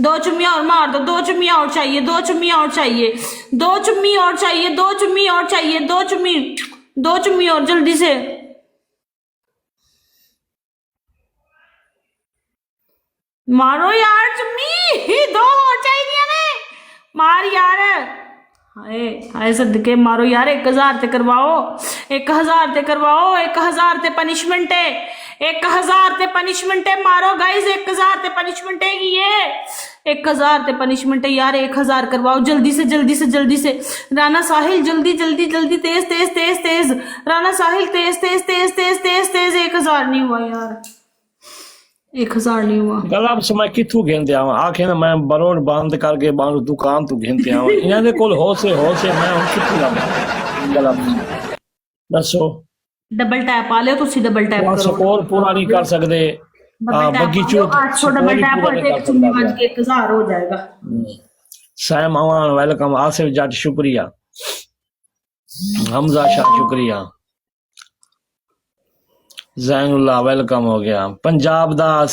दो चुम्मी और मार दो, 2 चुम्मी और चाहिए, 2 चुम्मी और चाहिए, 2 चुम्मी और चाहिए, 2 चुम्मी और चाहिए, 2 चुम्मी और जल्दी से। मारो यार चुम्मी, 2 और चाहिए ने, मार यार। हाय हाय सदके मारो यार, 1000 ते करवाओ, 1000 ते करवाओ, 1000 ते पनिशमेंट है, 1000 ते पनिशमेंट है, मारो गाइस 1000 ते पनिशमेंट है ये, 1000 ते पनिशमेंट है यार, 1000 करवाओ जल्दी से जल्दी से जल्दी से। राना साहिल जल्दी जल्दी जल्दी, तेज तेज तेज तेज, राना साहिल तेज तेज तेज तेज तेज तेज। 1000 नहीं हुआ यार, 1000 नहीं हुआ। गलब से मैं किथू घेंते आवा, आखे ना मैं बरोड बंद करके बाहर दुकान तू घेंते आवा, इन्हां दे कोल हो से मैं हुण किथू लावां गलब। दसो डबल टैप आ लियो तुसी, डबल टैप करो। स्कोर पूरा नहीं कर सकते। बगीचू 800 डबल टैप और एक चुम्मी बज के 1000 हो जाएगा। सैम अमान वेलकम, आसिफ जट शुक्रिया, हमजा शाह शुक्रिया, जैनुल्लाह वेलकम हो गया। पंजाब दा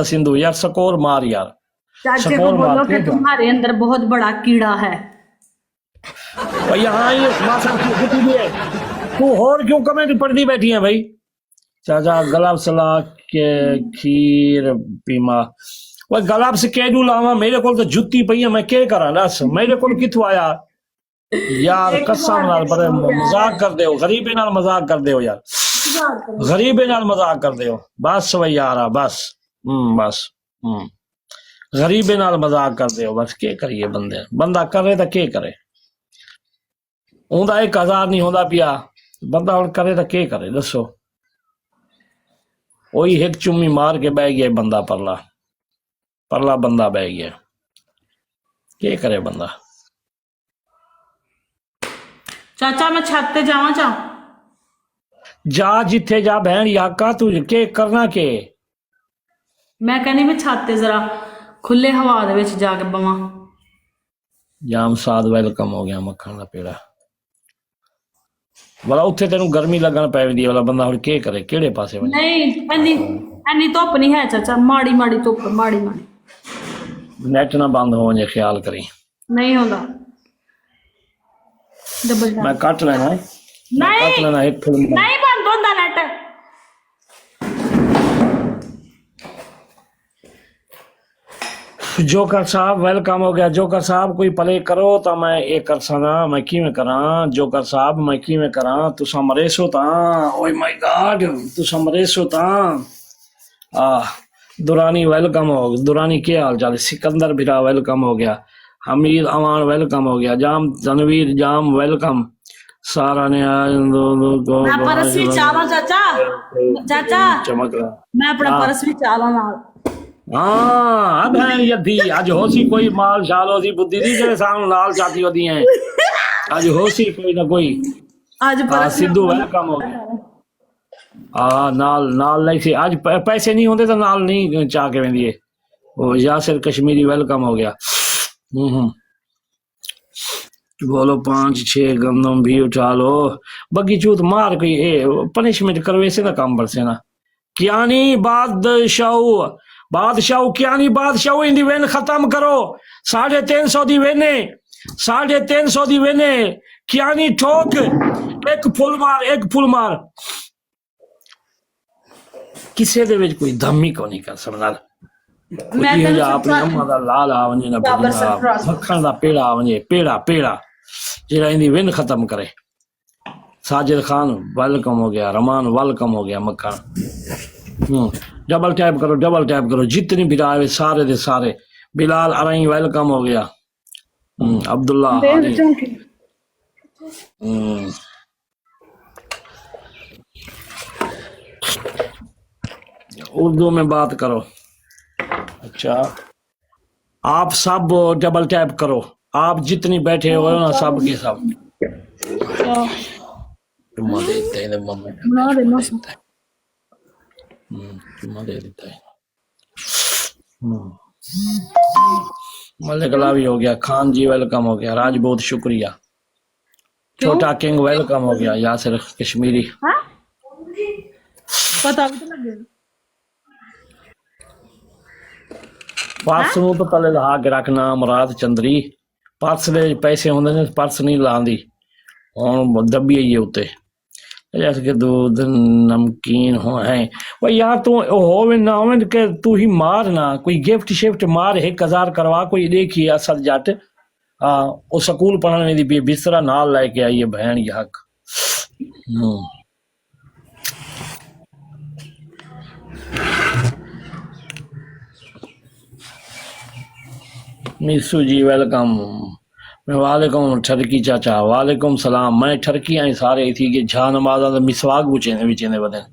सिंधु यार स्कोर मार यार, चाचे को बोलो कि तुम्हारे अंदर बहुत बड़ा कीड़ा है। भाई यहाँ ही मासा तू और क्यों कमेंट पढ़ती बैठी है भाई। चाचा गलाब सला के खीर पीमा, वो गलाब से केडू लावा, मेरे को तो जुत्ती पई है, मैं क्या करा दस, मेरे को किथों आया यार, कसम नाल बड़े मजाक कर दे हो, गरीबे नाल मजाक कर दे हो यार, गरीबे नाल मजाक कर दे हो, बस वही यार बस बस गरीबे नाल मजाक कर दे हो बस, के करिए बंदा करे तो के करे, उनका 1000 नहीं होता पिया, बंदा हुण करे तो के करे दसो। वही एक चुम्मी मार के बह गया बंदा, परला बंदा बह गया, के करे बंदा। चाचा मैं छत ते जावां चा, जा जिथे जा बहन याका, तू के करना के। मैं कहनी मैं छत ते जरा खुले हवा दे विच जाके बवां। जाम साद वेलकम हो गया, मक्खन का पेड़ा वाला, उत्थे तेनू गर्मी लगन पै वेंदी वाला, बंदा हुण के करे, केड़े पासे वणे। नहीं एनी धुप नहीं है चाचा, माड़ी माड़ी धुप, माड़ी माड़ी। नेट ना बंद हो जाए, ख्याल करी। नहीं होता डबल मैं कट लेना है, कट लेना एक फिल्म नहीं बंद होता नेट। जोकर साहब वेलकम हो गया। जोकर साहब कोई प्ले करो तो मैं ये कर सका, मैं किवें करा जोकर साहब, मैं किवें करा, तुसा मरे सो ता, ओए माय गॉड तुसा मरे सो ता। दुरानी वेलकम हो, दुरानी क्या हाल चाल, सिकंदर बिरा वेलकम हो गया, हमीद अमान वेलकम हो गया, जाम तनवीर जाम वेलकम, सारा ने मैं परस भी चाला चाचा, चाचा चमक रहा, मैं अपना परस भी चाला नाल। हाँ अब है यदि आज होसी कोई माल शाल होसी बुद्धि दी जेड़े सामने लाल चाती होती हैं, आज होसी कोई ना कोई। आज सिद्धू वेलकम हो गया। नाल नहीं सी आज पैसे नहीं होते तो नाल नहीं चाह के वेंदी है। वो यासिर कश्मीरी वेलकम हो गया। बोलो 5-6 गंदम भी उठा लो, बगीचूत मार कोई पनिशमेंट करवे से ना काम बरसे ना। क्या नहीं बादशाह क्या नहीं बादशाह, इंदी वेन खत्म करो, 350 दी वेने, 350 दी वेने, क्या नहीं ठोक, एक फुल मार, किसे दे विच कोई दम ही को नहीं कर सकदा। मैं अपनी अम्मा दा लाल आवने ना मक्खन दा पेड़ा आवने, पेड़ा जेड़ा इंदी वेन खत्म करे। साजिद खान वेलकम हो गया, रमान वेलकम हो गया, मक्खन डबल टैप करो, जितनी भी आए सारे दे सारे। बिलाल अरई वेलकम हो गया, अब्दुल्ला उर्दू में बात करो। अच्छा आप सब डबल टैप करो, आप जितनी बैठे हो ना सब के सब। मलिक लावी हो गया, खान जी वेलकम हो गया, राजपूत शुक्रिया, छोटा किंग वेलकम हो गया, यासिर कश्मीरी पता भी तो लगे। ਪਰਸ ਨੂੰ ਤਾਂ ਤਲੇ ਲਾ ਕੇ ਰੱਖਣਾ ਮੁਰਾਦ ਚੰਦਰੀ ਪਰਸ ਦੇ ਵਿੱਚ ਪੈਸੇ ਹੁੰਦੇ ਨੇ ਪਰਸ ਨਹੀਂ ਲਾਉਂਦੀ ਹੁਣ ਦੱਬੀ ਆਈਏ ਉੱਤੇ जैसे कि दूध नमकीन हो है वो यार तू होवे ना होवे कि तू ही मार ना कोई गिफ्ट शिफ्ट मार 1000 करवा कोई देखी असल जट वो स्कूल पढ़ने दी बिस्तरा नाल लेके आई है बहन यक मिसू जी वेलकम वालेकुम ठरकी चाचा वालेकुम सलाम मैं ठरकी आई सारे थी कि झा नमाज़ मिसवाक बुचे ने बदन